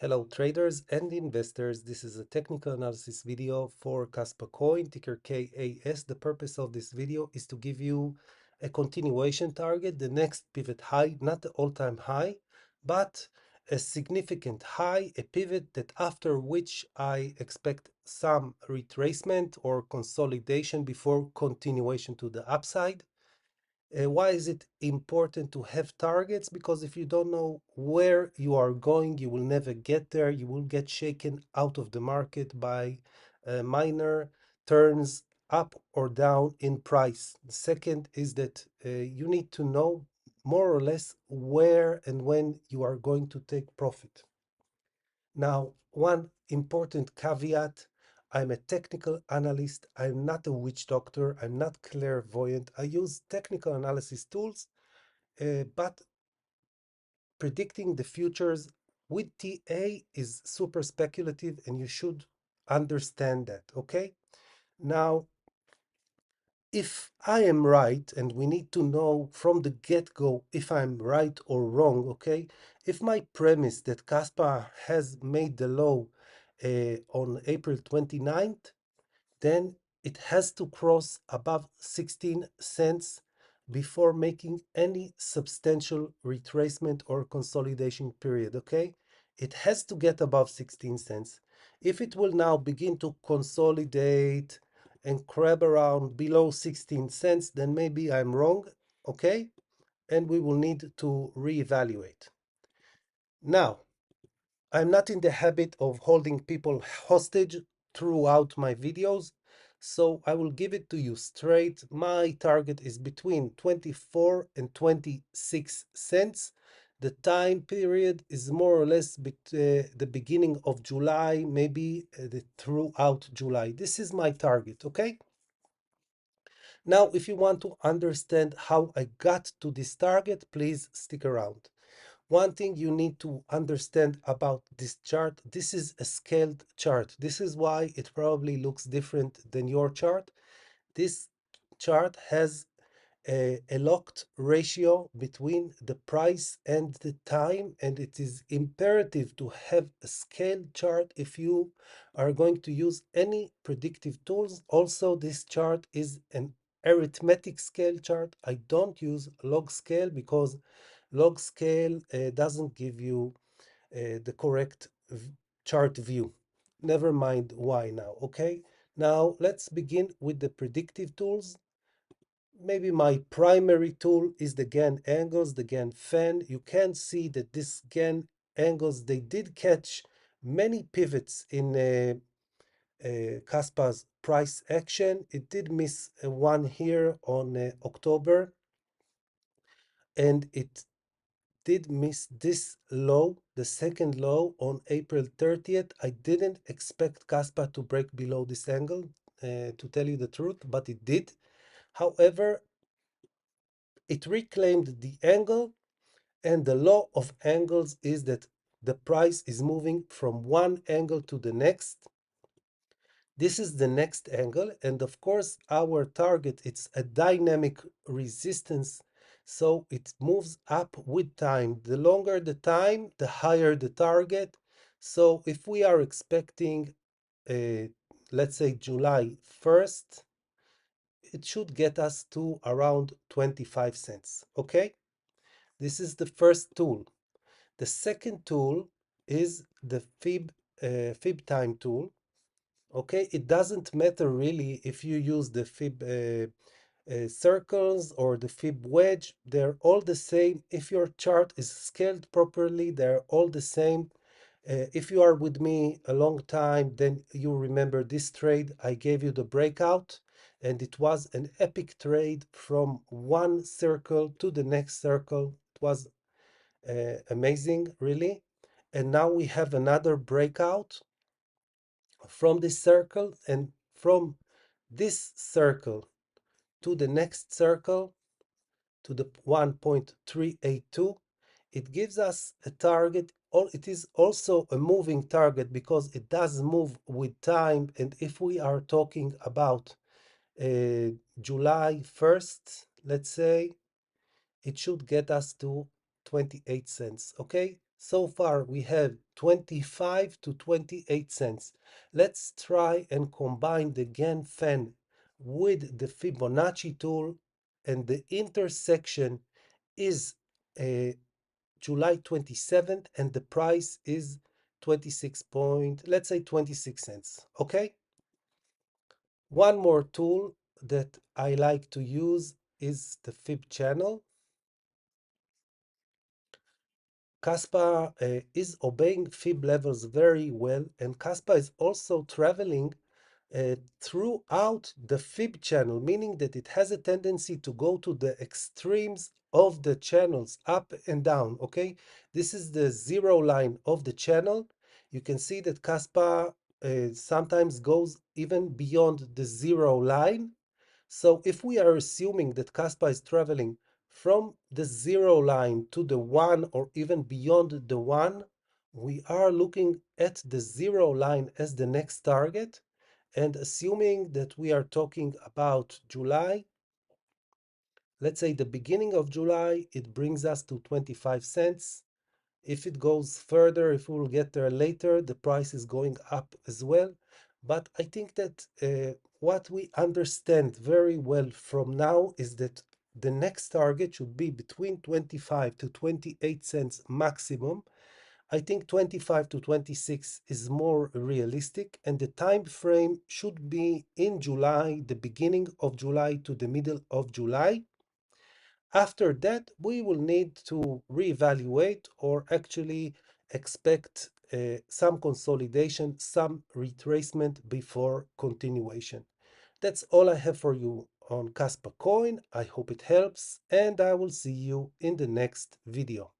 Hello traders and investors, this is a technical analysis video for Kaspa coin, ticker KAS. The purpose of this video is to give you a continuation target, the next pivot high, not the all-time high, but a significant high, a pivot that after which I expect some retracement or consolidation before continuation to the upside. Why is it important to have targets? Because if you don't know where you are going, you will never get there. You will get shaken out of the market by minor turns up or down in price. The second is that you need to know more or less where and when you are going to take profit. Now, one important caveat, I'm a technical analyst. I'm not a witch doctor. I'm not clairvoyant. I use technical analysis tools, but predicting the futures with TA is super speculative and you should understand that, okay? Now, if I am right, and we need to know from the get-go if I'm right or wrong, okay? If my premise that Kaspa has made the low on April 29th, then it has to cross above 16 cents before making any substantial retracement or consolidation period, okay? It has to get above 16 cents. If it will now begin to consolidate and crab around below 16 cents, then maybe I'm wrong, okay? And we will need to reevaluate. Now, I'm not in the habit of holding people hostage throughout my videos, so I will give it to you straight. My target is between 24 and 26 cents. The time period is more or less the beginning of July, maybe throughout July. This is my target, okay? Now, if you want to understand how I got to this target, please stick around. One thing you need to understand about this chart, this is a scaled chart. This is why it probably looks different than your chart. This chart has a locked ratio between the price and the time, and it is imperative to have a scaled chart if you are going to use any predictive tools. Also, this chart is an arithmetic scale chart. I don't use log scale because log scale doesn't give you the correct chart view. Never mind why now, okay? Now let's begin with the predictive tools. Maybe my primary tool is the Gann angles, the Gann fan. You can see that this Gann angles, they did catch many pivots in Kaspa's price action. It did miss one here on October, and it did miss this low, the second low on April 30th. I didn't expect Kaspa to break below this angle, to tell you the truth, but it did. However, it reclaimed the angle, and the law of angles is that the price is moving from one angle to the next. This is the next angle, and of course our target, it's a dynamic resistance, so it moves up with time. The longer the time, the higher the target. So if we are expecting let's say July 1st, it should get us to around 25 cents, okay? This is the first tool. The second tool is the fib time tool. Okay, it doesn't matter really if you use the fib circles or the fib wedge. They're all the same. If your chart is scaled properly, they're all the same. If you are with me a long time, then you remember this trade. I gave you the breakout, and it was an epic trade from one circle to the next circle. It was amazing, really. And now we have another breakout from this circle, and from this circle to the next circle, to the 1.382, it gives us a target. It is also a moving target because it does move with time. And if we are talking about July 1st, let's say, it should get us to 28 cents, okay? So far, we have 25 to 28 cents. Let's try and combine the Gann fan with the Fibonacci tool, and the intersection is July 27th, and the price is 26 point, let's say 26 cents. Okay. One more tool that I like to use is the Fib channel. Kaspa is obeying fib levels very well, and Kaspa is also traveling throughout the fib channel, meaning that it has a tendency to go to the extremes of the channels, up and down. Okay, this is the zero line of the channel. You can see that Kaspa sometimes goes even beyond the zero line. So if we are assuming that Kaspa is traveling from the zero line to the one or even beyond the one, we are looking at the zero line as the next target. And assuming that we are talking about July, let's say the beginning of July, it brings us to 25 cents. If it goes further, if we will get there later, the price is going up as well. But I think that what we understand very well from now is that the next target should be between 25 to 28 cents maximum. I think 25 to 26 is more realistic, and the time frame should be in July, the beginning of July to the middle of July. After that, we will need to reevaluate or actually expect some consolidation, some retracement before continuation. That's all I have for you on Kaspa Coin. I hope it helps, and I will see you in the next video.